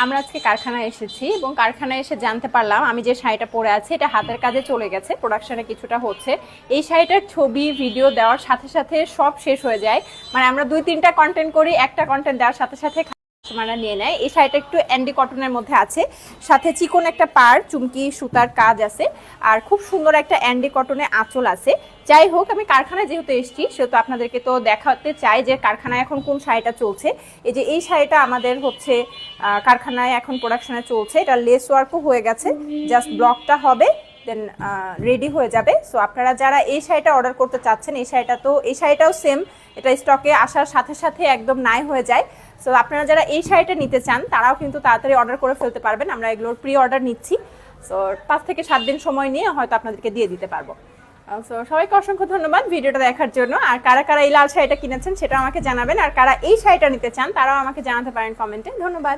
আমরা আজকে কারখানায় এসেছি এবং কারখানায় এসে জানতে পারলাম আমি যে শাড়িটা পরে আছি এটা হাতের কাজে চলে গেছে, প্রোডাকশনে কিছুটা হচ্ছে। এই শাড়িটার ছবি ভিডিও দেওয়ার সাথে সাথে সব শেষ হয়ে যায়, মানে আমরা 2-3টা কন্টেন্ট করি, একটা কন্টেন্ট দেওয়ার সাথে সাথে কাস্টমাররা নিয়ে নেয়। এই শাড়িটা একটু অ্যান্ডি কটনের মধ্যে আছে, সাথে চিকন একটা পাড় চুমকি সুতার কাজ আছে, আর খুব সুন্দর একটা অ্যান্ডি কটনের আঁচল আছে। যাই হোক, আমি কারখানায় যেহেতু এসেছি সেহেতু আপনাদেরকে তো দেখাতে চাই যে কারখানায় এখন কোন শাড়িটা চলছে। এই যে এই শাড়িটা আমাদের হচ্ছে কারখানায় এখন প্রোডাকশনে চলছে, এটা লেস ওয়ার্কও হয়ে গেছে, জাস্ট ব্লকটা হবে দেন রেডি হয়ে যাবে। সো আপনারা যারা এই শাড়িটা অর্ডার করতে চাচ্ছেন, এই শাড়িটাও সেম, এটা স্টকে আসার সাথে সাথে একদম নাই হয়ে যায়। সো আপনারা যারা এই শাড়িটা নিতে চান তারাও কিন্তু তাড়াতাড়ি অর্ডার করে ফেলতে পারবেন, আমরা এগুলোর প্রি অর্ডার নিচ্ছি। সো 5 থেকে 7 দিন সময় নিয়ে হয়তো আপনাদেরকে দিয়ে দিতে পারবো। সো সবাইকে অসংখ্য ধন্যবাদ ভিডিওটা দেখার জন্য। আর কারা কারা এই লাল শাড়িটা কিনেছেন সেটা আমাকে জানাবেন, আর কারা এই শাড়িটা নিতে চান তারাও আমাকে জানাতে পারেন কমেন্টে। ধন্যবাদ।